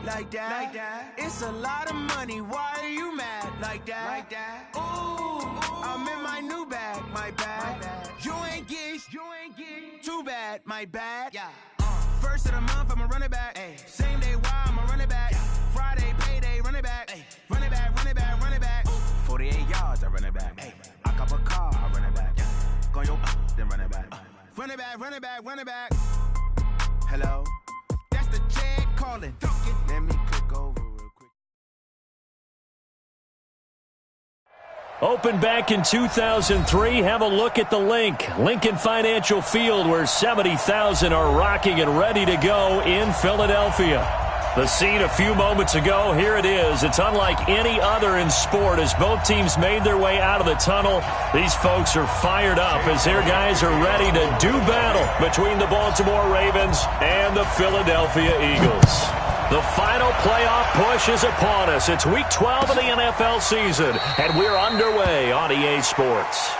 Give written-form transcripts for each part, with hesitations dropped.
like that. It's a lot of money, why are you mad like that? Ooh, I'm in my new bag, my bad. You ain't get too bad, my bad. First of the month, I'ma run it back. Same day, why I'ma run it back. Friday, payday, run it back. Run it back, run it back, run it back. 48 yards, I run it back. I cop a car, I run it back. Go yo, then run it back. Run it back, run it back, run it back. Hello, that's the Chad calling. Let me click over real quick. Opened back in 2003. Have a look at the Lincoln Financial Field, where 70,000 are rocking and ready to go in Philadelphia. The scene a few moments ago, here it is. It's unlike any other in sport as both teams made their way out of the tunnel. These folks are fired up as their guys are ready to do battle between the Baltimore Ravens and the Philadelphia Eagles. The final playoff push is upon us. It's Week 12 of the NFL season, and we're underway on EA Sports.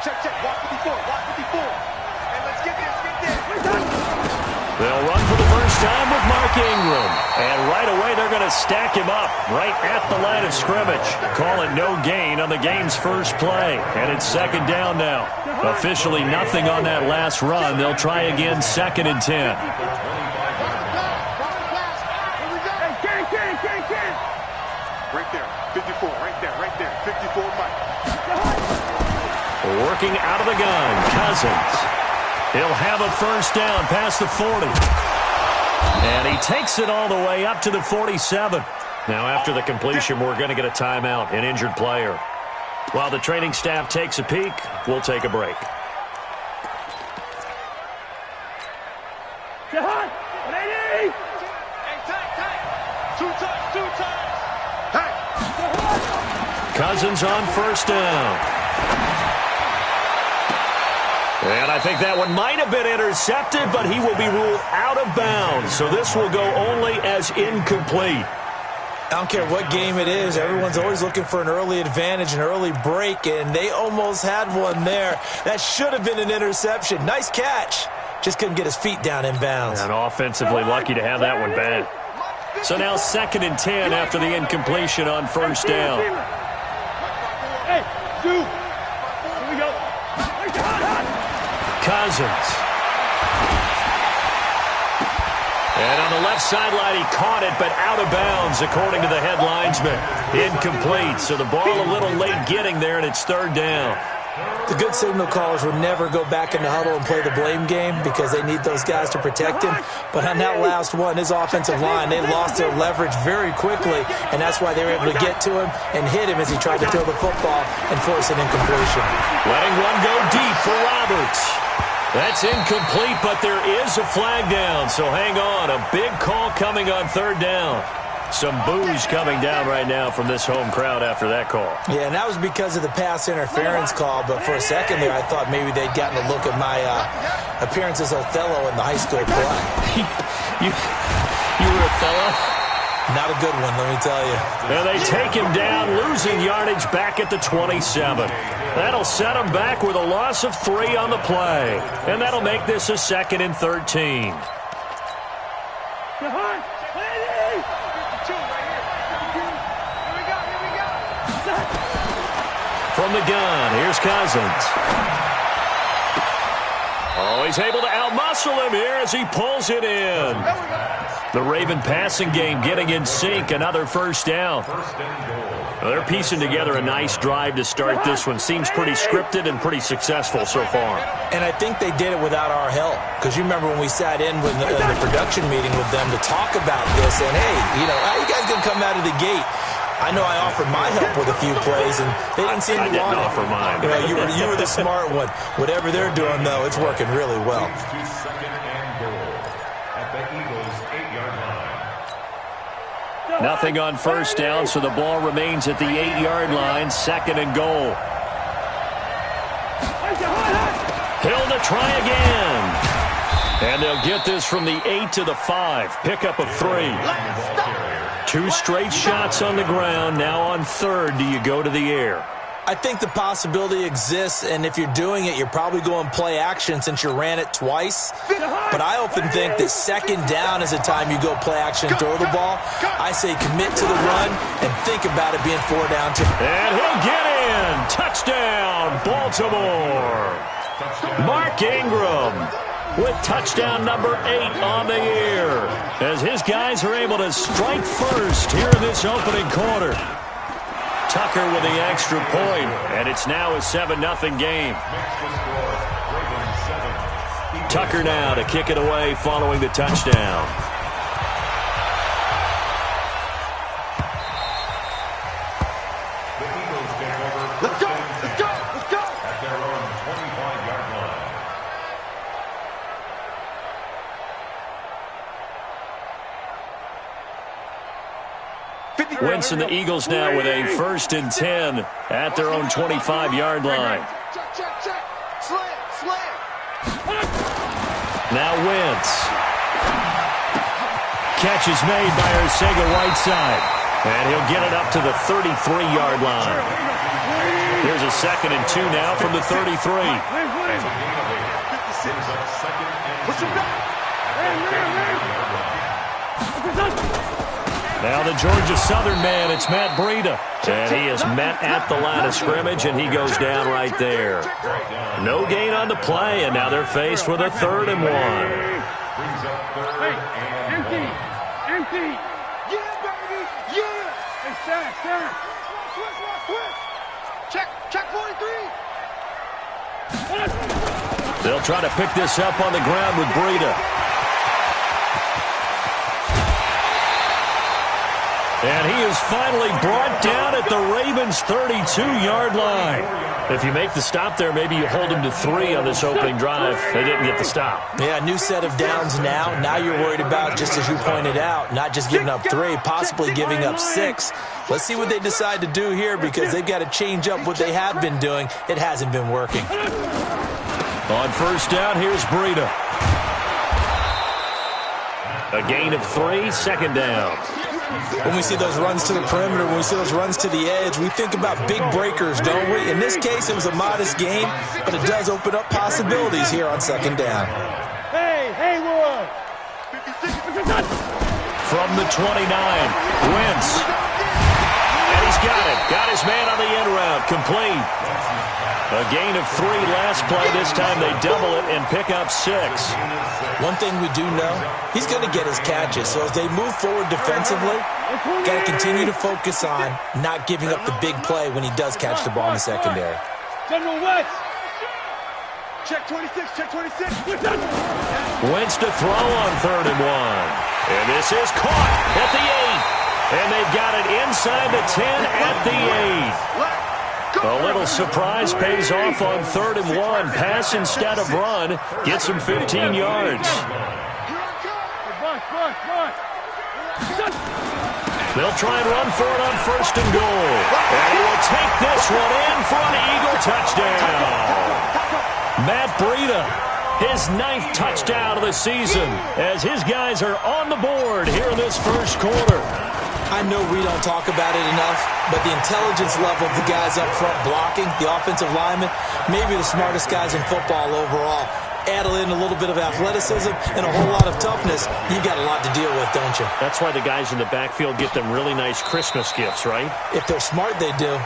Check, walk 54, and let's get this. They'll run for the first time with Mark Ingram, and right away they're going to stack him up right at the line of scrimmage. Call it no gain on the game's first play, and it's second down now. Officially nothing on that last run. They'll try again, 2nd and 10. Right there, 54, right there, 54, Mike. Working out of the gun, Cousins. He'll have a first down past the 40. And he takes it all the way up to the 47. Now, after the completion, we're going to get a timeout, an injured player. While the training staff takes a peek, we'll take a break. Cousins on first down. And I think that one might have been intercepted, but he will be ruled out of bounds. So this will go only as incomplete. I don't care what game it is. Everyone's always looking for an early advantage, an early break, and they almost had one there. That should have been an interception. Nice catch. Just couldn't get his feet down in bounds. And offensively lucky to have that one back. So now 2nd and 10 after the incompletion on first down. Hey, Here we go. Cousins. And on the left sideline, he caught it, but out of bounds, according to the head linesman. Incomplete, so the ball a little late getting there, and it's 3rd down. The good signal callers would never go back in the huddle and play the blame game because they need those guys to protect him. But on that last one, his offensive line, they lost their leverage very quickly, and that's why they were able to get to him and hit him as he tried to throw the football and force an incompletion. Letting one go deep for Roberts. That's incomplete, but there is a flag down, so hang on. A big call coming on 3rd down. Some boos coming down right now from this home crowd after that call. Yeah, and that was because of the pass interference call, but for a second there I thought maybe they'd gotten a look at my appearance as Othello in the high school play. You were Othello? Not a good one, let me tell you. And they take him down, losing yardage back at the 27. That'll set him back with a loss of 3 on the play. And that'll make this a 2nd and 13. From the gun, here's Cousins. Oh, he's able to outmuscle him here as he pulls it in. The Raven passing game getting in sync, another first down. Well, they're piecing together a nice drive to start this one. Seems pretty scripted and pretty successful so far. And I think they did it without our help. Because you remember when we sat in with the production meeting with them to talk about this. And, hey, you know, how you guys going to come out of the gate? I know I offered my help with a few plays, and they didn't seem to want it. I didn't offer mine. You were the smart one. Whatever they're doing, though, it's working really well. Nothing on first down, so the ball remains at the 8-yard line, 2nd and goal. Hill to try again. And they'll get this from the 8 to the 5. Pickup of 3. 2 straight shots on the ground. Now on 3rd, do you go to the air? I think the possibility exists, and if you're doing it, you're probably going play action since you ran it twice. But I often think that 2nd down is the time you go play action and throw the ball. I say commit to the run and think about it being 4 down. And he'll get in. Touchdown, Baltimore. Mark Ingram with touchdown number 8 on the year, as his guys are able to strike first here in this opening quarter. Tucker with the extra point, and it's now a 7-0 game. Tucker now to kick it away following the touchdown. Let's go, let's go, let's go! At their own 25-yard line. Winston, the Eagles now with a 1st and 10 at their own 25-yard line. Check. Slam. Now Wentz. Catch is made by Arcega-Whiteside. And he'll get it up to the 33-yard line. Here's a 2nd and 2 now from the 33. Push him back. Now the Georgia Southern man, it's Matt Breida. And he is met at the line of scrimmage, and he goes down right there. No gain on the play, and now they're faced with a 3rd and 1. Empty. Yeah, baby. Yeah. Hey, Sam. Check 43. They'll try to pick this up on the ground with Breida. And he is finally brought down at the Ravens' 32-yard line. If you make the stop there, maybe you hold him to 3 on this opening drive. They didn't get the stop. Yeah, new set of downs now. Now you're worried about, just as you pointed out, not just giving up 3, possibly giving up 6. Let's see what they decide to do here, because they've got to change up what they have been doing. It hasn't been working. On first down, here's Breida. A gain of 3, 2nd down. When we see those runs to the perimeter, when we see those runs to the edge, we think about big breakers, don't we? In this case, it was a modest game, but it does open up possibilities here on 2nd down. Hey, Wood! From the 29, Wentz. And he's got it. Got his man on the end route. Complete. A gain of 3 last play. This time they double it and pick up 6. One thing we do know, he's going to get his catches. So as they move forward defensively, got to continue to focus on not giving up the big play when he does catch the ball in the secondary. General Wentz. Check 26. Wentz to throw on 3rd and 1. And this is caught at the 8. And they've got it inside the 10 at the 8. A little surprise pays off on 3rd and 1. Pass instead of run. Gets him 15 yards. They'll try and run for it on 1st and goal. And he will take this one in for an Eagle touchdown. Matt Breida, his 9th touchdown of the season, as his guys are on the board here in this first quarter. I know we don't talk about it enough, but the intelligence level of the guys up front blocking, the offensive linemen, maybe the smartest guys in football overall. Add in a little bit of athleticism and a whole lot of toughness, you got a lot to deal with, don't you? That's why the guys in the backfield get them really nice Christmas gifts, right? If they're smart, they do. Let's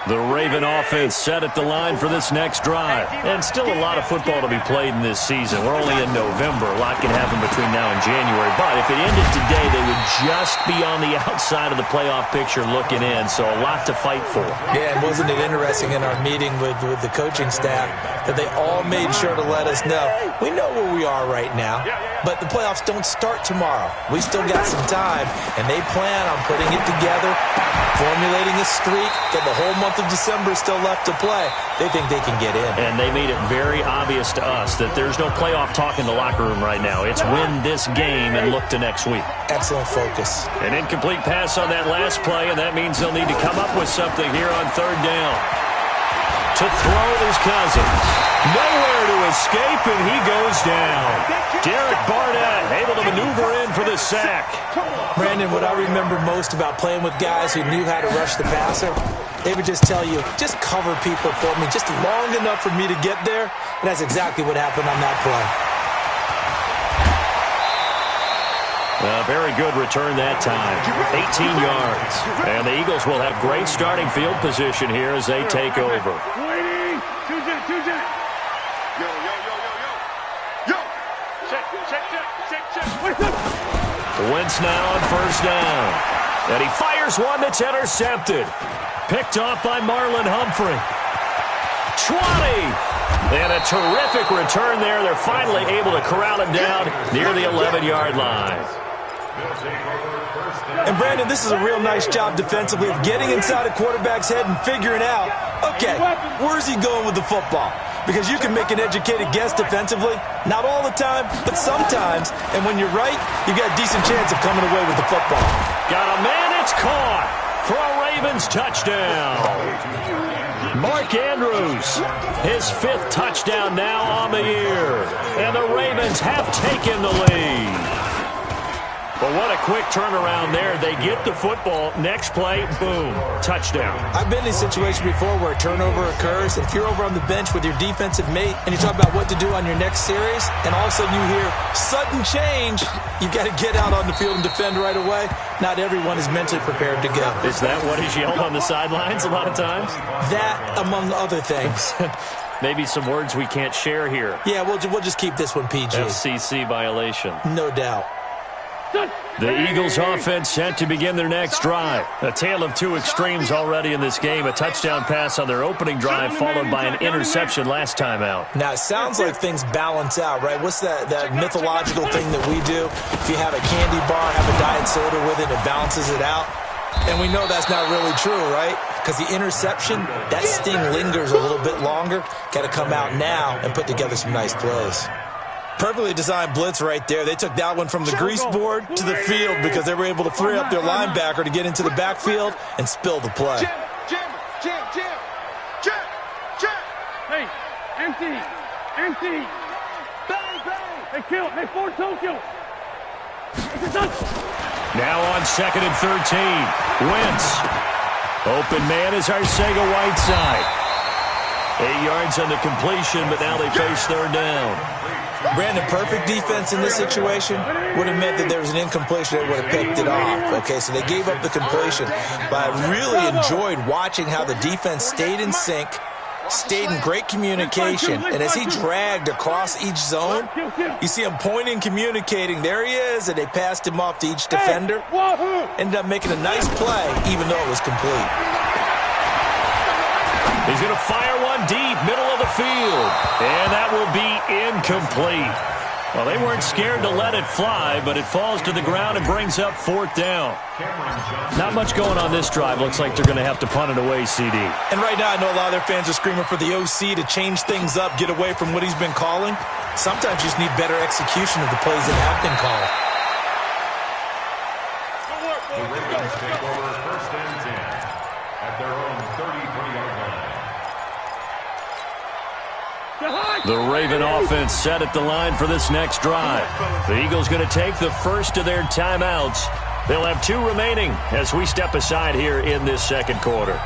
go. The Raven offense set at the line for this next drive. And still a lot of football to be played in this season. We're only in November. A lot can happen between now and January. But if it ended today, they would just be on the outside of the playoff picture looking in. So a lot to fight for. Yeah, and wasn't it interesting in our meeting with the coaching staff that they all made sure to let us know, we know where we are right now, but the playoffs don't start tomorrow. We still got some time, and they plan on putting it together, formulating a streak, that the whole month of December is still left to play. They think they can get in. And they made it very obvious to us that there's no playoff talk in the locker room right now. It's win this game and look to next week. Excellent focus. An incomplete pass on that last play, and that means they'll need to come up with something here on third down. To throw is Cousins. Nowhere to escape, and he goes down. Derek Barnett able to maneuver in for the sack. Brandon, what I remember most about playing with guys who knew how to rush the passer, they would just tell you, just cover people for me, just long enough for me to get there. And that's exactly what happened on that play. Very good return that time. 18 yards. And the Eagles will have great starting field position here as they take over. Wentz now on first down. And he fires one that's intercepted. Picked off by Marlon Humphrey. 20. And a terrific return there. They're finally able to corral him down near the 11-yard line. And, Brandon, this is a real nice job defensively of getting inside a quarterback's head and figuring out, okay, where's he going with the football? Because you can make an educated guess defensively. Not all the time, but sometimes. And when you're right, you've got a decent chance of coming away with the football. Got a man, it's caught for a Ravens touchdown. Mark Andrews, his 5th touchdown now on the year. And the Ravens have taken the lead. But what a quick turnaround there. They get the football. Next play, boom, touchdown. I've been in a situation before where a turnover occurs, and if you're over on the bench with your defensive mate and you talk about what to do on your next series, and all of a sudden you hear sudden change, you've got to get out on the field and defend right away. Not everyone is mentally prepared to go. Is that what is yelled on the sidelines a lot of times? That, among other things. Maybe some words we can't share here. Yeah, we'll just keep this one PG. FCC violation. No doubt. The Eagles offense set to begin their next drive. A tale of two extremes already in this game. A touchdown pass on their opening drive followed by an interception last time out. Now, it sounds like things balance out, right? What's that mythological thing that we do? If you have a candy bar, have a diet soda with it, it balances it out. And we know that's not really true, right? Because the interception, that sting lingers a little bit longer. Got to come out now and put together some nice plays. Perfectly designed blitz right there. They took that one from the grease board to the field because they were able to free up their linebacker to get into the backfield and spill the play. Hey, empty. Bang, bang. Hey, kill. Hey, forward toe kill. Now on 2nd and 13. Wentz. Open man is Arcega-Whiteside. 8 yards on the completion, but now they face third down. Brandon, perfect defense in this situation would have meant that there was an incompletion that would have picked it off. Okay, so they gave up the completion. But I really enjoyed watching how the defense stayed in sync, stayed in great communication. And as he dragged across each zone, you see him pointing, communicating. There he is, and they passed him off to each defender. Ended up making a nice play, even though it was complete. He's going to fire one deep, middle of the field. And that will be incomplete. Well, they weren't scared to let it fly, but it falls to the ground and brings up 4th down. Not much going on this drive. Looks like they're going to have to punt it away, CD. And right now, I know a lot of their fans are screaming for the OC to change things up, get away from what he's been calling. Sometimes you just need better execution of the plays that have been called. The Ravens take over 1st and 10 at their own 33-yard line. The Raven offense set at the line for this next drive. The Eagles going to take the first of their timeouts. They'll have 2 remaining as we step aside here in this second quarter.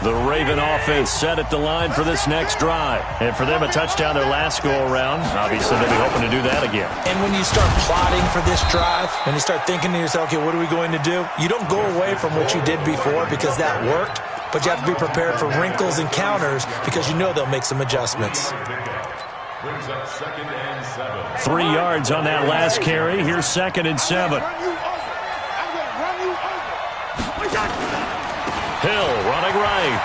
The Raven offense set at the line for this next drive. And for them, a touchdown their last go-around. Obviously, they'll be hoping to do that again. And when you start plotting for this drive, when you start thinking to yourself, okay, what are we going to do? You don't go away from what you did before because that worked, but you have to be prepared for wrinkles and counters because you know they'll make some adjustments. Brings up 2nd and 7. 3 yards on that last carry. Here's 2nd and 7. Hill running right.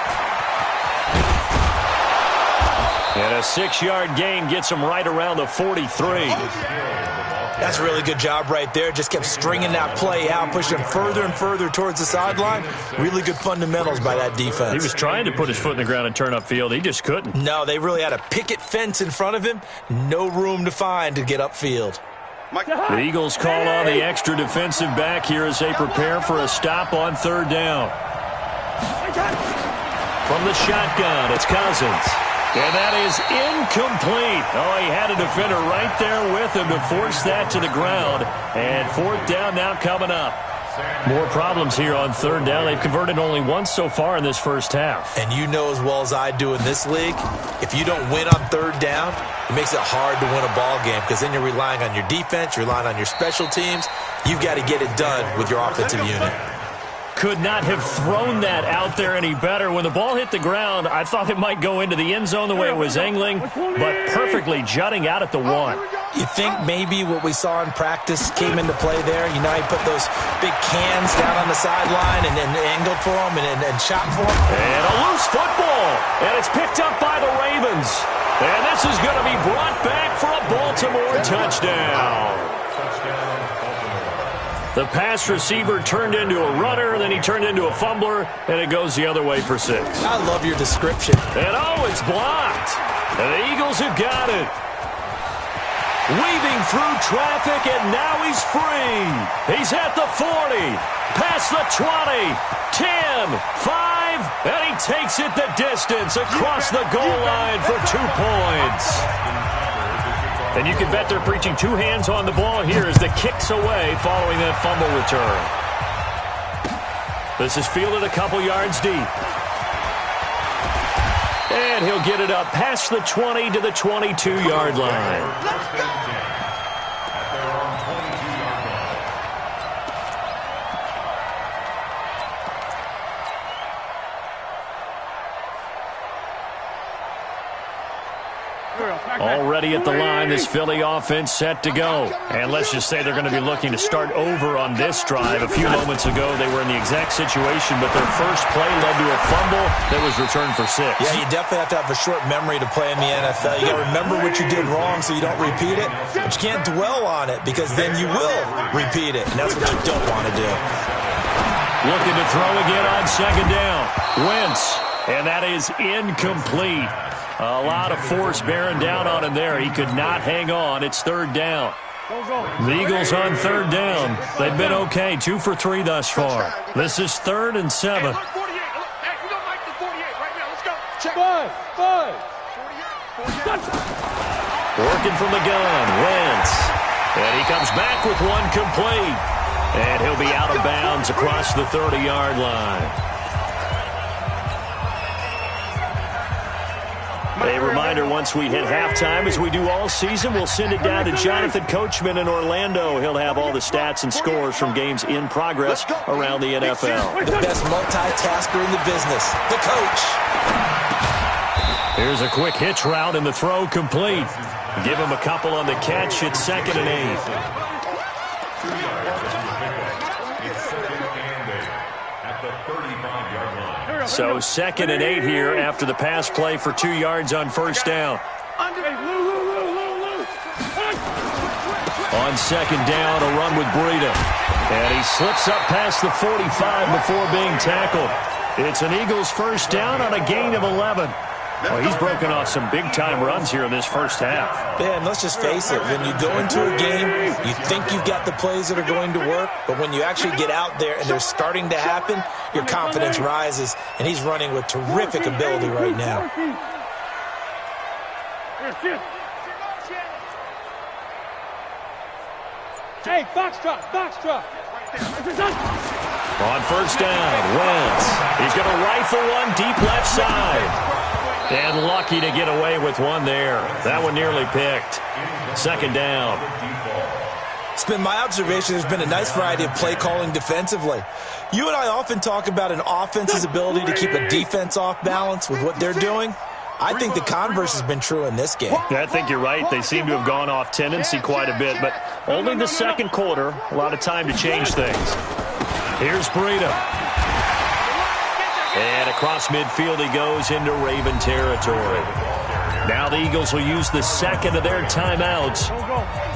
And a 6-yard gain gets him right around the 43. That's a really good job right there. Just kept stringing that play out, pushing him further and further towards the sideline. Really good fundamentals by that defense. He was trying to put his foot in the ground and turn upfield. He just couldn't. No, they really had a picket fence in front of him. No room to find to get upfield. The Eagles call on the extra defensive back here as they prepare for a stop on 3rd down. From the shotgun, it's Cousins. And that is incomplete. Oh, he had a defender right there with him to force that to the ground. And 4th down now coming up. More problems here on 3rd down. They've converted only once so far in this first half. And you know as well as I do in this league, if you don't win on 3rd down, it makes it hard to win a ball game because then you're relying on your defense, you're relying on your special teams. You've got to get it done with your offensive unit. Could not have thrown that out there any better. When the ball hit the ground, I thought it might go into the end zone the way it was angling, but perfectly jutting out at the 1. You think maybe what we saw in practice came into play there? You know, he put those big cans down on the sideline and then angled for them and shot for them. And a loose football, and it's picked up by the Ravens. And this is going to be brought back for a Baltimore touchdown. The pass receiver turned into a runner, then he turned into a fumbler, and it goes the other way for 6. I love your description. And oh, it's blocked. And the Eagles have got it. Weaving through traffic, and now he's free. He's at the 40, past the 20, 10, 5, and he takes it the distance across the goal line for 2 points. And you can bet they're preaching 2 hands on the ball here as the kick's away following that fumble return. This is fielded a couple yards deep. And he'll get it up past the 20 to the 22-yard line. Already at the line, this Philly offense set to go. And let's just say they're going to be looking to start over on this drive. A few moments ago, they were in the exact situation, but their first play led to a fumble that was returned for 6. Yeah, you definitely have to have a short memory to play in the NFL. You got to remember what you did wrong so you don't repeat it, but you can't dwell on it because then you will repeat it, and that's what you don't want to do. Looking to throw again on 2nd down. Wentz, and that is incomplete. A lot of force bearing down on him there. He could not hang on. It's 3rd down. The Eagles on 3rd down. They've been okay. 2 for 3 thus far. This is 3rd and 7. Hey, we don't like the 48 right now. Let's go. Check. 48. Working from the gun. Wentz. And he comes back with one complete. And he'll be out of bounds across the 30-yard line. A reminder, once we hit halftime, as we do all season, we'll send it down to Jonathan Coachman in Orlando. He'll have all the stats and scores from games in progress around the NFL. The best multitasker in the business, the coach. Here's a quick hitch route and the throw complete. Give him a couple on the catch. It's 2nd and 8. So 2nd and 8 here after the pass play for 2 yards on 1st down. On 2nd down, a run with Breida. And he slips up past the 45 before being tackled. It's an Eagles 1st down on a gain of 11. Well, he's broken off some big-time runs here in this first half. Yeah, and let's just face it. When you go into a game, you think you've got the plays that are going to work, but when you actually get out there and they're starting to happen, your confidence rises, and he's running with terrific ability right now. Hey, box drop. On first down, Wentz. He's going to rifle one deep left side. And lucky to get away with one there. That one nearly picked. Second down. It's been my observation there's been a nice variety of play calling defensively. You and I often talk about an offense's ability to keep a defense off balance with what they're doing. I think the converse has been true in this game. Yeah, I think you're right. They seem to have gone off tendency quite a bit, but only the second quarter. A lot of time to change things. Here's Breida. And across midfield he goes into Raven territory. Now the Eagles will use the second of their timeouts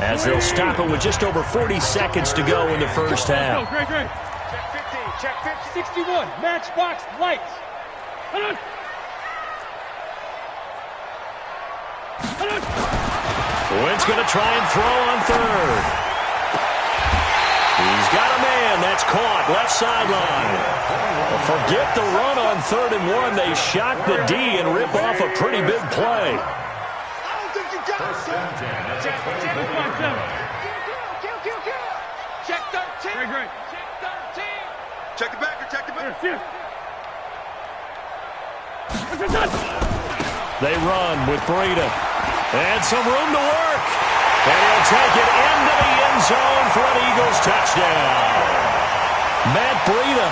as they'll stop it with just over 40 seconds to go in the first half. Great. Check 15. Check 61. Matchbox lights. Wentz going to try and throw on third. He's got a man. That's caught. Left sideline. Forget the run on 3rd and 1. They shock the D and rip off a pretty big play. I don't think you got it, son. Check 13. Great. Check 13. Check the backer, check the backer. They run with Breida. And some room to work. And he'll take it into the end zone for an Eagles touchdown. Matt Breida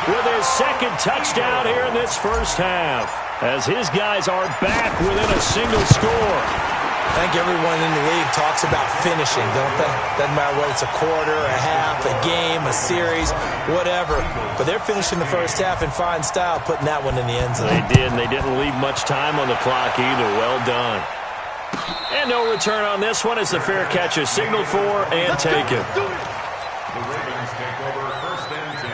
with his second touchdown here in this first half, as his guys are back within a single score. I think everyone in the league talks about finishing, don't they? Doesn't matter whether it's a quarter, a half, a game, a series, whatever. But they're finishing the first half in fine style, putting that one in the end zone. They did, and they didn't leave much time on the clock either. Well done. And no return on this one as the fair catch is signaled for and taken. The Ravens take over first and 10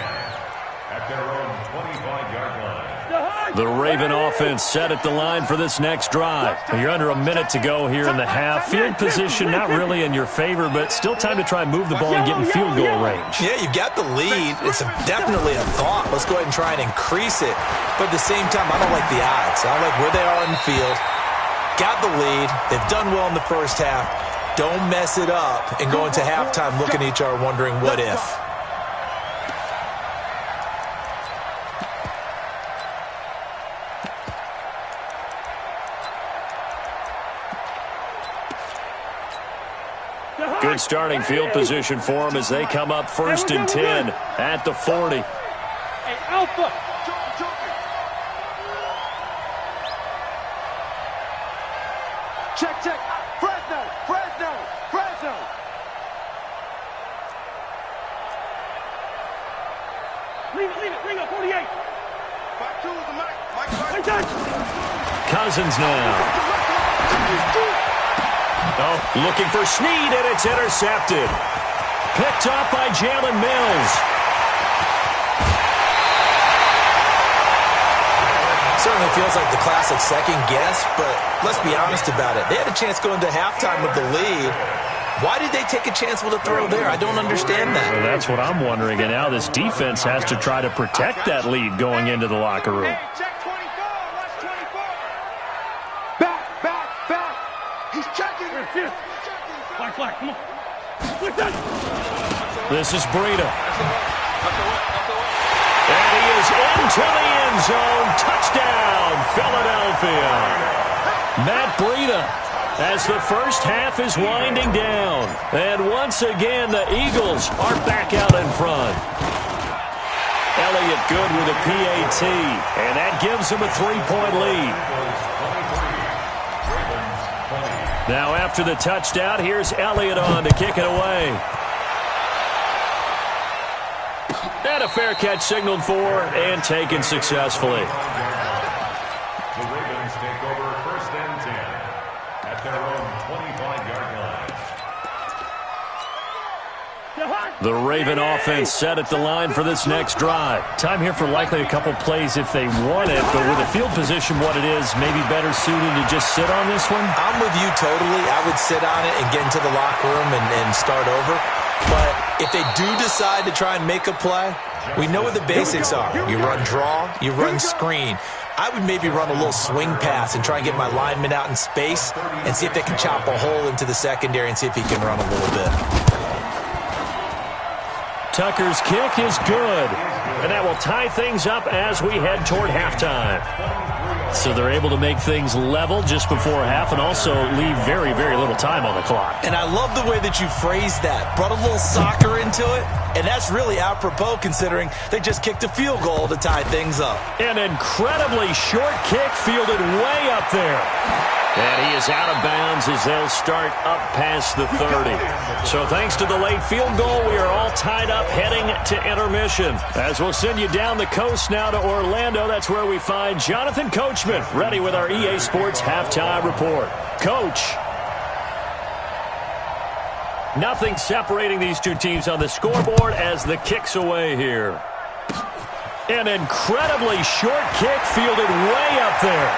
at their own 25-yard line. The Raven offense set at the line for this next drive. You're under a minute to go here in the half. Field position not really in your favor, but still time to try and move the ball and get in field goal range. Yeah, you've got the lead. It's definitely a thought. Let's go ahead and try and increase it. But at the same time, I don't like the odds. I like where they are in the field. Got the lead. They've done well in the first half. Don't mess it up and go into halftime looking at each other wondering what if. Good starting field position for them as they come up first and 10 at the 40. Hey, Alpha. Check. Fresno. Leave it. Bring up 48. 5-2 is the Mike. Cousins now. Oh, looking for Snead, and it's intercepted. Picked up by Jalen Mills. Certainly feels like the classic second guess, but let's be honest about it. They had a chance going to halftime with the lead. Why did they take a chance with a throw there? I don't understand that. Well, that's what I'm wondering, and now this defense has to try to protect that lead going into the locker room. Check 24. Watch 24. Back. He's checking. Flag. Come on. This is Breida. And he is into the end zone. Touchdown, Philadelphia. Matt Breida, as the first half is winding down. And once again, the Eagles are back out in front. Elliott good with a PAT, and that gives him a 3-point lead. Now after the touchdown, here's Elliott on to kick it away. And a fair catch signaled for and taken successfully. The Ravens take over first and 10 at their own 25-yard line. The Raven offense set at the line for this next drive. Time here for likely a couple plays if they want it, but with the field position what it is, maybe better suited to just sit on this one? I'm with you totally. I would sit on it and get into the locker room and start over. But if they do decide to try and make a play, we know what the basics are. You run draw, you run screen. I would maybe run a little swing pass and try and get my lineman out in space and see if they can chop a hole into the secondary and see if he can run a little bit. Tucker's kick is good. And that will tie things up as we head toward halftime. So they're able to make things level just before half and also leave very, very little time on the clock. And I love the way that you phrased that. Brought a little soccer into it. And that's really apropos considering they just kicked a field goal to tie things up. An incredibly short kick fielded way up there. And he is out of bounds as they'll start up past the 30. So thanks to the late field goal, we are all tied up heading to intermission. As we'll send you down the coast now to Orlando, that's where we find Jonathan Coachman, ready with our EA Sports halftime report. Coach. Nothing separating these two teams on the scoreboard as the kick's away here. An incredibly short kick fielded way up there.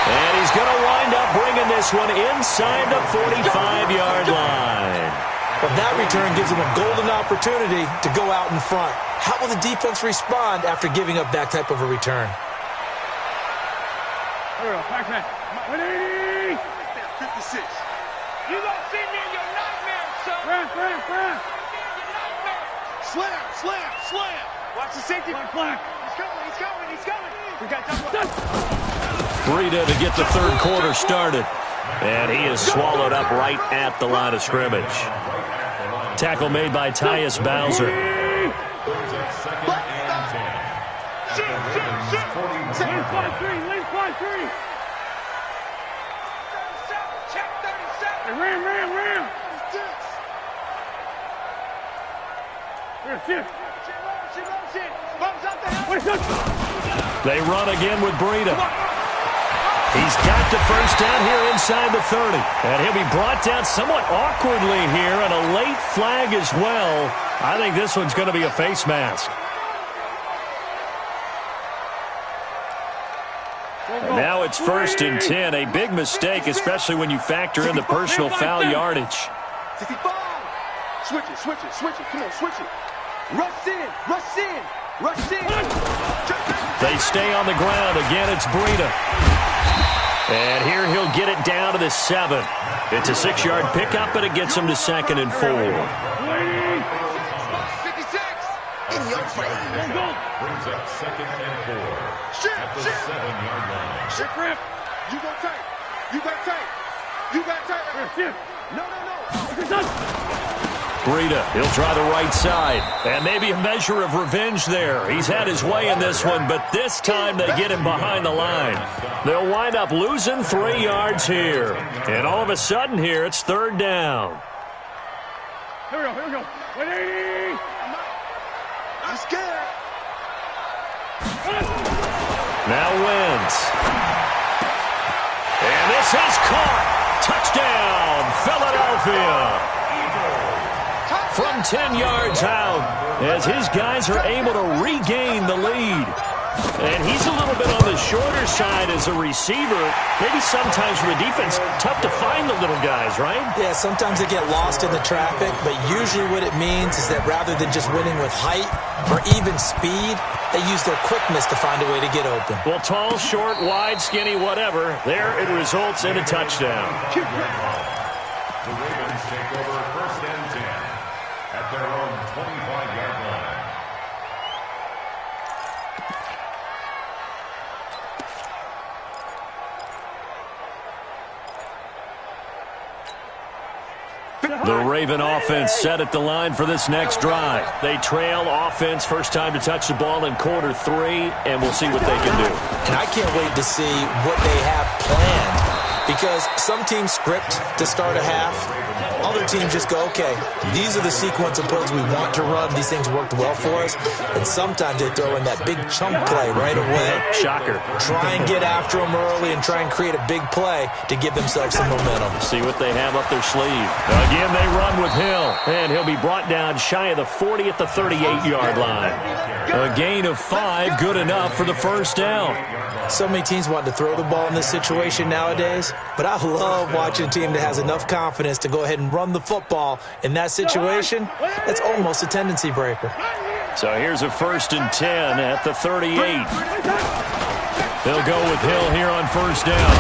And he's going to wind up bringing this one inside the 45-yard line. Well, that return gives him a golden opportunity to go out in front. How will the defense respond after giving up that type of a return? 56. You gonna see me in your nightmares, son. Slam, slam, slam. Watch the safety. He's coming. We got time. Breida to get the third quarter started. And he is swallowed up right at the line of scrimmage. Tackle made by Tyus Bowser. They run again with Breida. He's got the first down here inside the 30. And he'll be brought down somewhat awkwardly here, and a late flag as well. I think this one's going to be a face mask. And now it's 1st and 10. A big mistake, especially when you factor in the personal foul yardage. 65. Switch it. Come on, switch it. Rush in. They stay on the ground. Again, it's Breida. And here he'll get it down to the 7. It's a 6-yard pickup, but it gets him to 2nd and 4. 56. In your face. Brings up 2nd and 4. At the 7-yard line. Shift rip. You got tape. No. Breida, he'll try the right side. And maybe a measure of revenge there. He's had his way in this one, but this time they get him behind the line. They'll wind up losing 3 yards here. And all of a sudden here, it's 3rd down. Here we go. 180. I'm scared. Now wins. And this is caught. Touchdown, Philadelphia. From 10 yards out, as his guys are able to regain the lead. And he's a little bit on the shorter side as a receiver. Maybe sometimes for the defense, tough to find the little guys, right? Yeah, sometimes they get lost in the traffic, but usually what it means is that rather than just winning with height or even speed, they use their quickness to find a way to get open. Well, tall, short, wide, skinny, whatever, there it results in a touchdown. The Ravens take over 1st and 10 at their own 25-yard line. The Raven offense set at the line for this next drive. They trail offense, first time to touch the ball in quarter 3, and we'll see what they can do. And I can't wait to see what they have planned, because some teams script to start a half. Other teams just go, okay, these are the sequence of plays we want to run. These things worked well for us. And sometimes they throw in that big chunk play right away. Shocker. Try and get after them early and try and create a big play to give themselves some momentum. See what they have up their sleeve. Again, they run with Hill. And he'll be brought down shy of the 40 at the 38-yard line. A gain of 5, good enough for the first down. So many teams want to throw the ball in this situation nowadays, but I love watching a team that has enough confidence to go ahead and run the football in that situation. That's almost a tendency breaker. So here's a 1st and 10 at the 38. They'll go with Hill here on first down.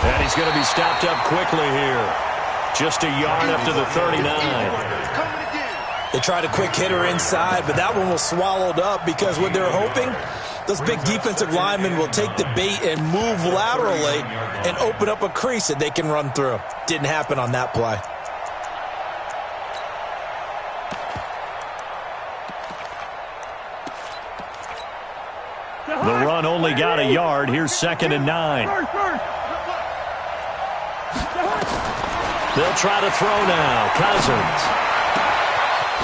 And he's going to be stopped up quickly here. Just a yard up to the 39. They tried a quick hitter inside, but that one was swallowed up because what they're hoping, those big defensive linemen will take the bait and move laterally and open up a crease that they can run through. Didn't happen on that play. The run only got a yard. Here's 2nd and 9. They'll try to throw now. Cousins.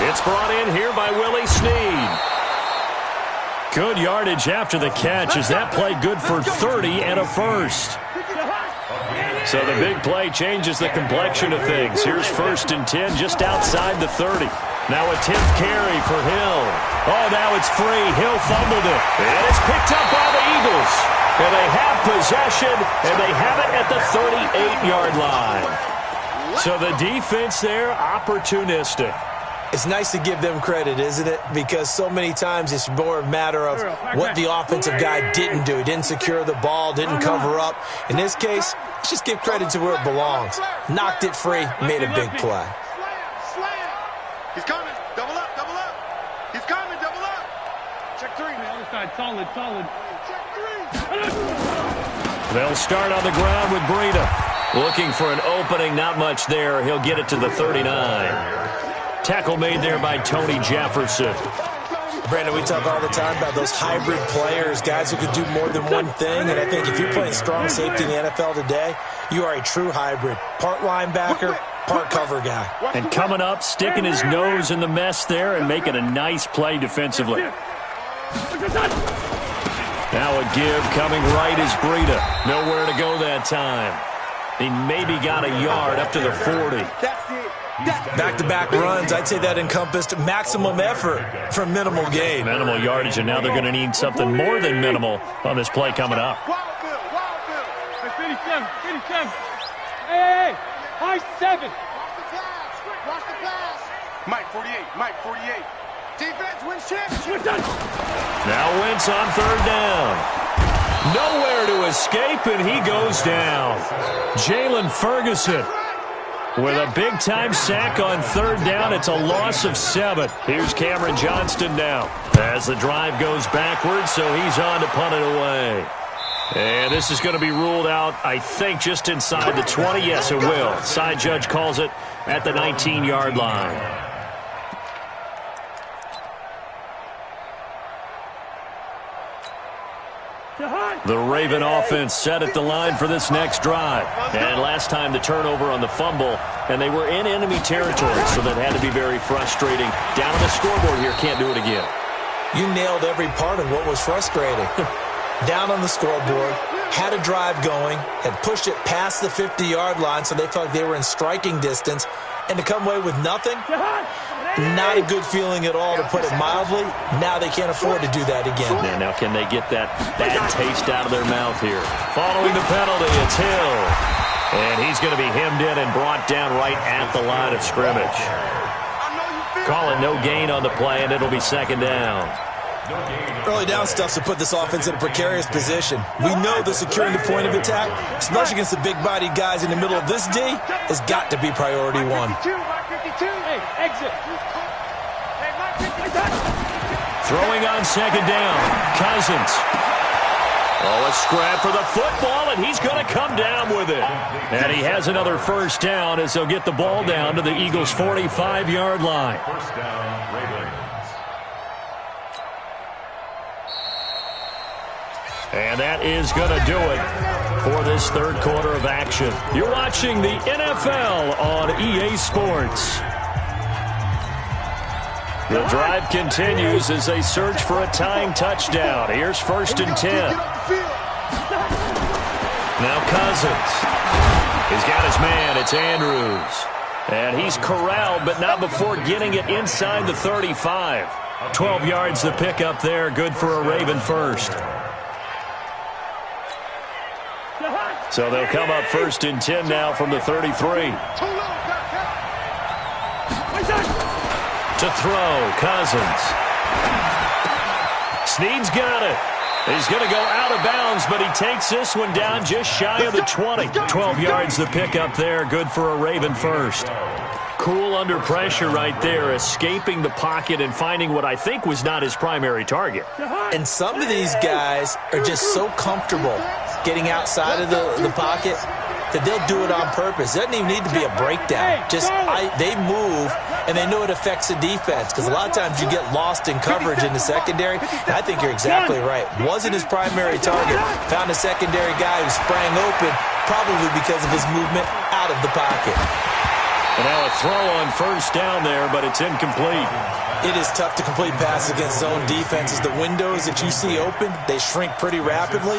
It's brought in here by Willie Snead. Good yardage after the catch as that play good for 30 and a first. So the big play changes the complexion of things. Here's 1st and 10 just outside the 30. Now a 10th carry for Hill. Oh, now it's free. Hill fumbled it. And it's picked up by the Eagles. And they have possession, and they have it at the 38-yard line. So the defense there, opportunistic. It's nice to give them credit, isn't it? Because so many times it's more a matter of what the offensive guy didn't do. He didn't secure the ball, didn't cover up. In this case, let's just give credit to where it belongs. Knocked it free, made a big play. He's coming. Double up, double up. He's coming, double up. Check 3, man. Other side, solid, solid. Check 3. They'll start on the ground with Breida. Looking for an opening, not much there. He'll get it to the 39. Tackle made there by Tony Jefferson. Brandon, we talk all the time about those hybrid players, guys who can do more than one thing. And I think if you're playing strong safety in the NFL today, you are a true hybrid. Part linebacker, part cover guy. And coming up, sticking his nose in the mess there and making a nice play defensively. Now a give coming right is Breida. Nowhere to go that time. He maybe got a yard up to the 40. Back-to-back runs, I'd say that encompassed maximum effort for minimal gain. Minimal yardage, and now they're going to need something more than minimal on this play coming up. Wild Bill. 57. Hey, high 7. Watch the pass. Mike 48. Defense wins championship. Now Wentz on 3rd down. Nowhere to escape, and he goes down. Jalen Ferguson with a big-time sack on 3rd down. It's a loss of 7. Here's Cameron Johnston now as the drive goes backwards, so he's on to punt it away. And this is going to be ruled out, I think, just inside the 20. Yes, it will. Side judge calls it at the 19-yard line. The Raven offense set at the line for this next drive. And last time the turnover on the fumble, and they were in enemy territory, so that had to be very frustrating. Down on the scoreboard here, can't do it again. You nailed every part of what was frustrating. Down on the scoreboard, had a drive going, had pushed it past the 50-yard line, so they felt like they were in striking distance, and to come away with nothing, not a good feeling at all, to put it mildly. Now they can't afford to do that again. Yeah, now can they get that bad taste out of their mouth here? Following the penalty, it's Hill. And he's going to be hemmed in and brought down right at the line of scrimmage. Calling no gain on the play, and it'll be 2nd down. Early down stuff to put this offense in a precarious position. We know that securing the point of attack, especially against the big-bodied guys in the middle of this D, has got to be priority 1. Hey, exit. Throwing on 2nd down, Cousins. Oh, a scrap for the football, and he's going to come down with it. And he has another 1st down as they'll get the ball down to the Eagles' 45-yard line. 1st down, Ravens. And that is going to do it for this 3rd quarter of action. You're watching the NFL on EA Sports. The drive continues as they search for a tying touchdown. Here's 1st and 10. Now Cousins. He's got his man. It's Andrews. And he's corralled, but not before getting it inside the 35. 12 yards to pick up there. Good for a Raven first. So they'll come up 1st and 10 now from the 33. To throw, Cousins. Snead's got it. He's going to go out of bounds, but he takes this one down just shy of the 20. 12 yards the pickup there. Good for a Raven first. Cool under pressure right there, escaping the pocket and finding what I think was not his primary target. And some of these guys are just so comfortable getting outside of the pocket that they'll do it on purpose. It doesn't even need to be a breakdown. They move, and they know it affects the defense, because a lot of times you get lost in coverage in the secondary. And I think you're exactly right. Wasn't his primary target. Found a secondary guy who sprang open, probably because of his movement out of the pocket. And now a throw on first down there, but it's incomplete. It is tough to complete passes against zone defenses. The windows that you see open, they shrink pretty rapidly.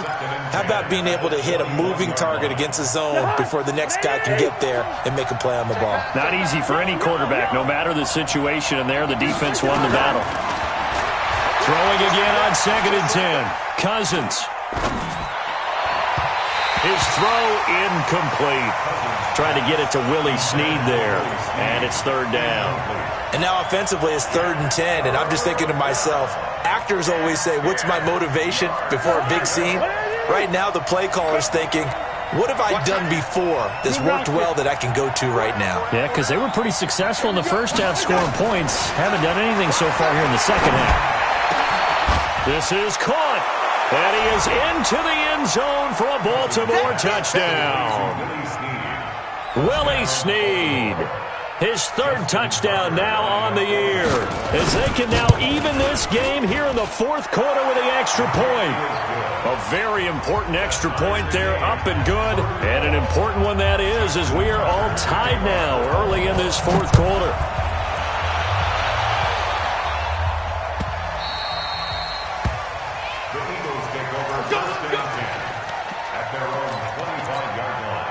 How about being able to hit a moving target against a zone before the next guy can get there and make a play on the ball? Not easy for any quarterback, no matter the situation, and there the defense won the battle. Throwing again on 2nd and 10. Cousins. His throw incomplete. Trying to get it to Willie Snead there, and it's 3rd down. And now offensively it's 3rd and 10, and I'm just thinking to myself, actors always say, what's my motivation before a big scene? Right now the play caller's thinking, what have I done before that's worked well that I can go to right now? Yeah, because they were pretty successful in the first half scoring points. Haven't done anything so far here in the second half. This is caught, and he is into the end zone for a Baltimore touchdown. Willie Snead, his 3rd touchdown now on the year, as they can now even this game here in the 4th quarter with the extra point. A very important extra point there, up and good, and an important one that is, as we are all tied now early in this 4th quarter. The Eagles take over 1st and 10 at their own 25-yard line.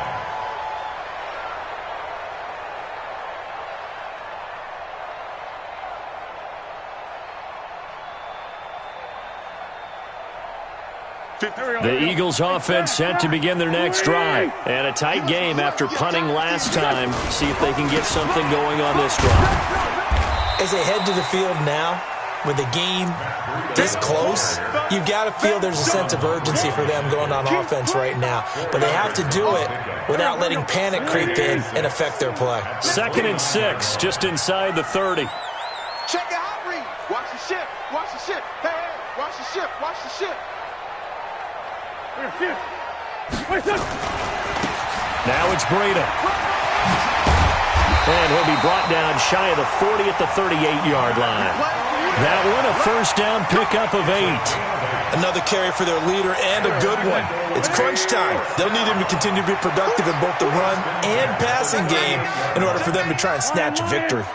The Eagles offense set to begin their next drive. And a tight game after punting last time. See if they can get something going on this drive. As they head to the field now, with the game this close, you've got to feel there's a sense of urgency for them going on offense right now. But they have to do it without letting panic creep in and affect their play. 2nd and 6, just inside the 30. Check the hot read. Watch the ship. Watch the ship. Hey, watch the ship. Watch the ship. Now it's Breida. And he'll be brought down shy of the 40 at the 38-yard line. That one a first down pickup of 8. Another carry for their leader and a good one. It's crunch time. They'll need him to continue to be productive in both the run and passing game in order for them to try and snatch a victory.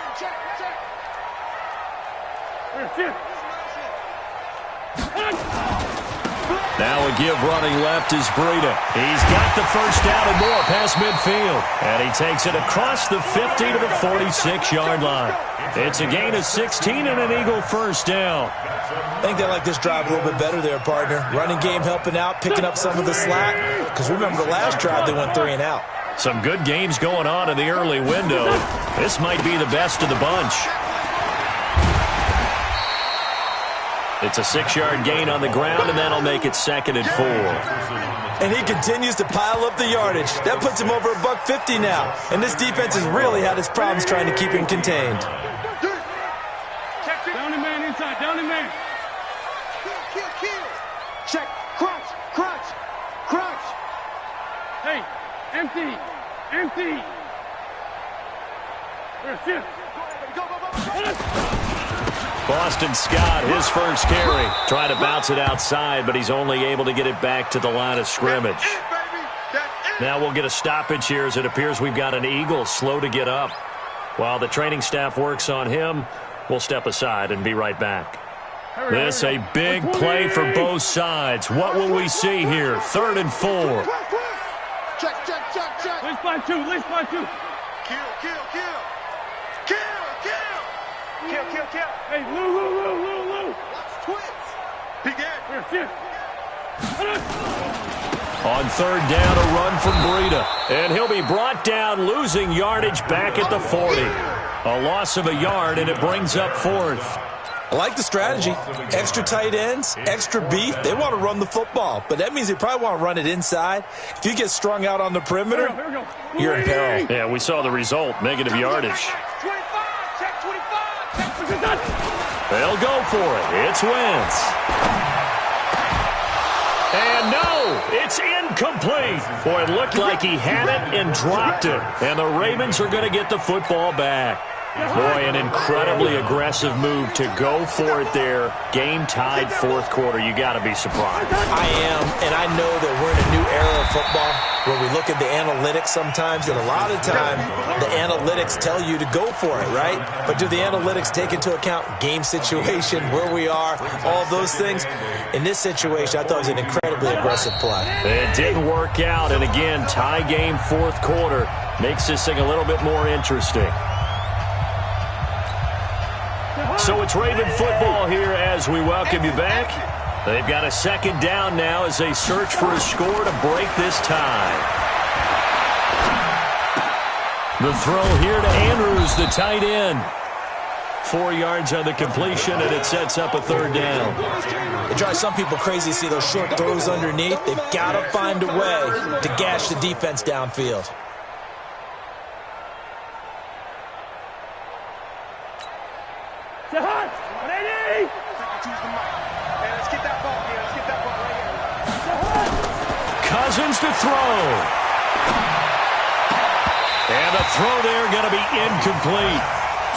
Now a give running left is Breida. He's got the first down and more past midfield. And he takes it across the 50 to the 46-yard line. It's a gain of 16 and an Eagle first down. I think they like this drive a little bit better there, partner. Running game helping out, picking up some of the slack. Because remember, the last drive they went 3 and out. Some good games going on in the early window. This might be the best of the bunch. It's a 6-yard gain on the ground, and that'll make it 2nd and 4. And he continues to pile up the yardage. That puts him over $150 now. And this defense has really had its problems trying to keep him contained. Down the man inside. Down the man. Kill. Check. Crunch. Hey, empty. Boston Scott, his first carry. Trying to bounce it outside, but he's only able to get it back to the line of scrimmage. Now we'll get a stoppage here as it appears we've got an Eagle slow to get up. While the training staff works on him, we'll step aside and be right back. This a big play for both sides. What will we see here? 3rd and 4. Check. Let's find two. Kill. Hey, Lou. Watch twins. Big Ed. On 3rd down, a run from Breida. And he'll be brought down, losing yardage back at the 40. A loss of a yard, and it brings up 4th. I like the strategy. Extra tight ends, extra beef. They want to run the football, but that means they probably want to run it inside. If you get strung out on the perimeter, you're in peril. Yeah, we saw the result, negative yardage. They'll go for it. It's Wentz. And no, it's incomplete. Boy, it looked like he had it and dropped it. And the Ravens are going to get the football back. Boy, an incredibly aggressive move to go for it there. Game-tied fourth quarter. You got to be surprised. I am, and I know that we're in a new era of football where we look at the analytics sometimes, and a lot of time the analytics tell you to go for it, right? But do the analytics take into account game situation, where we are, all those things? In this situation, I thought it was an incredibly aggressive play. It didn't work out, and again, tie game fourth quarter makes this thing a little bit more interesting. So it's Raven football here as we welcome you back. They've got a second down now as they search for a score to break this tie. The throw here to Andrews, the tight end. 4 yards on the completion, and it sets up a third down. It drives some people crazy to see those short throws underneath. They've got to find a way to gash the defense downfield. Cousins to throw. And the throw there going to be incomplete.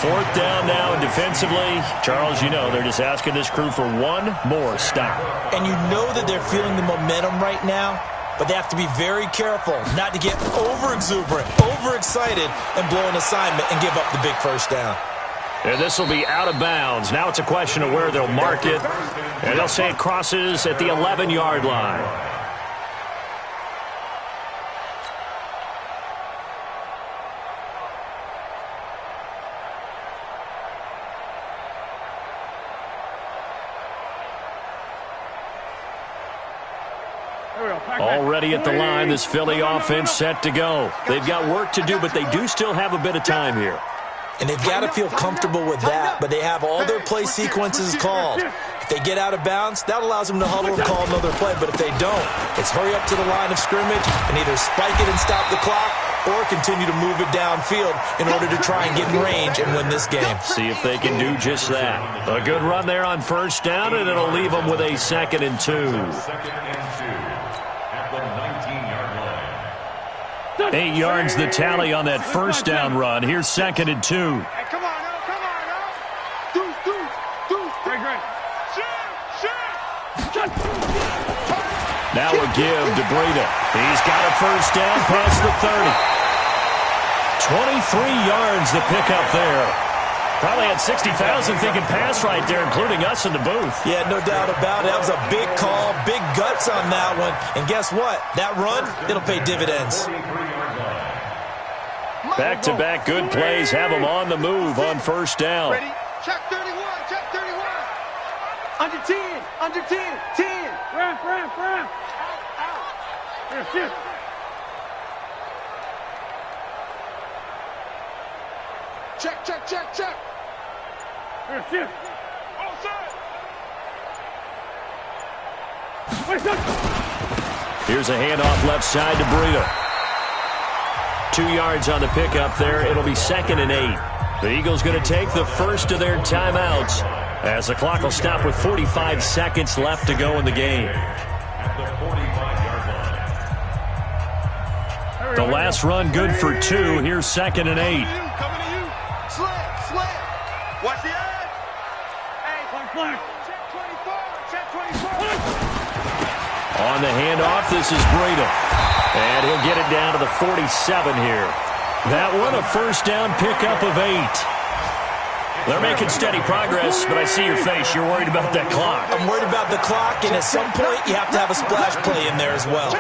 Fourth down now, and defensively, Charles, you know, they're just asking this crew for one more stop. And you know that they're feeling the momentum right now, but they have to be very careful not to get over-exuberant, overexcited, and blow an assignment and give up the big first down. And this will be out of bounds. Now it's a question of where they'll mark it. And they'll say it crosses at the 11-yard line. Already at the line, this Philly offense set to go. They've got work to do, but they do still have a bit of time here. And they've got to feel comfortable with that, but they have all their play sequences called. If they get out of bounds, that allows them to huddle and call another play, but if they don't, it's hurry up to the line of scrimmage and either spike it and stop the clock or continue to move it downfield in order to try and get in range and win this game. See if they can do just that. A good run there on first down, and it'll leave them with a 2nd and 2. 2nd and 2 at the 19-yard line. 8 yards the tally on that first down run. Here's 2nd and 2. Hey, come on now, come on now. Deuce. Great. Shoot. Now a give to Breida. He's got a first down past the 30. 23 yards the pickup there. Probably had 60,000 thinking pass right there, including us in the booth. Yeah, no doubt about it. That was a big call, big guts on that one. And guess what? That run, it'll pay dividends. Back-to-back good plays have them on the move on first down. Ready? Check 31. Under 10. 10. Ramp. Out. Here. Check. Here. All set. Here's a handoff left side to Breida. 2 yards on the pickup there. It'll be 2nd and 8. The Eagles going to take the first of their timeouts as the clock will stop with 45 seconds left to go in the game. At the 45-yard line. The last run good for 2. Here's 2nd and 8. Coming to you. Slam. Watch the edge. Hey, flag. Check 24. On the handoff, this is Breida. And he'll get it down to the 47 here. That one, a first down pickup of 8. They're making steady progress, but I see your face. You're worried about that clock. I'm worried about the clock, and at some point, you have to have a splash play in there as well.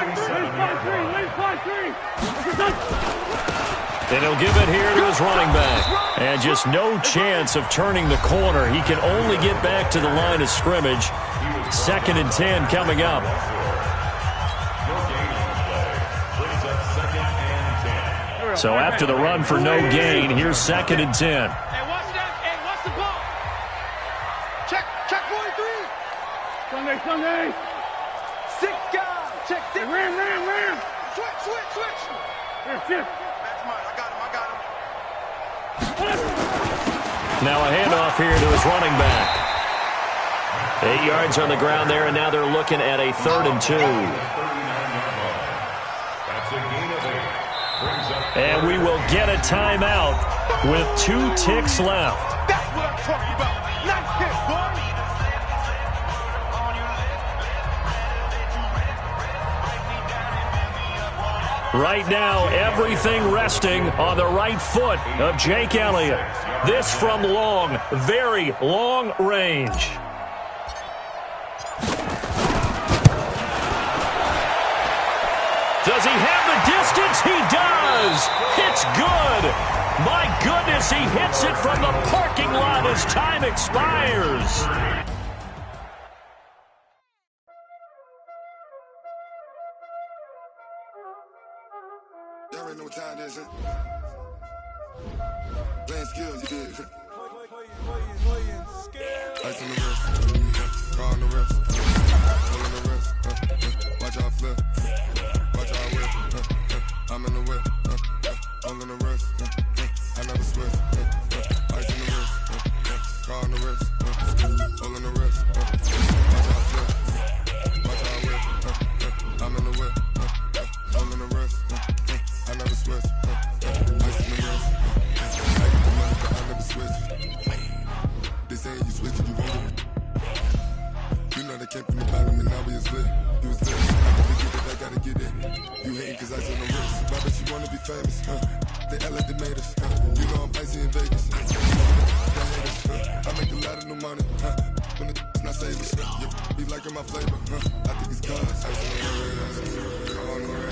And he'll give it here to his running back. And just no chance of turning the corner. He can only get back to the line of scrimmage. 2nd and 10 coming up. So after the run for no gain, here's 2nd and 10. Hey, watch that. Hey, watch the ball. Check 43. Sunday. 6 guys. Check 6. Ram. Switch. Here. That's mine. I got him. Now a handoff here to his running back. 8 yards on the ground there, and now they're looking at a 3rd and 2. That's a gain of 8. And we will get a timeout with 2 ticks left. That's what I'm talking about. Nice hit, boy. Right now, everything resting on the right foot of Jake Elliott. This from long, very long range. Does he have the distance? He does. It's good. My goodness, he hits it from the parking lot as time expires. Y'all already know what time it is, huh? Playing skills, you did. Ice on the wrist, car on the wrist, pull on the wrist, watch out flip, watch out whip, I'm in the whip, pull on the wrist, I never switch, ice on the wrist, car on the wrist, pull on the wrist, watch out flip, watch out whip, I'm in the whip, pull on the wrist, I never switch, ice on the wrist, I get the money but I never switch. They saying you switch and you won't. You know they came from the bottom and now we is lit. You was lit. I gotta get it, I gotta get it. You hating cause I on the wrist. Why bet you wanna be famous, huh? They act like they made us, huh? You know I'm icy in Vegas. They hate us, huh? I make a lot of new money, huh? When it's not savers, yeah, be liking my flavor, huh? I think it's cause ice on the wrist, on the wrist.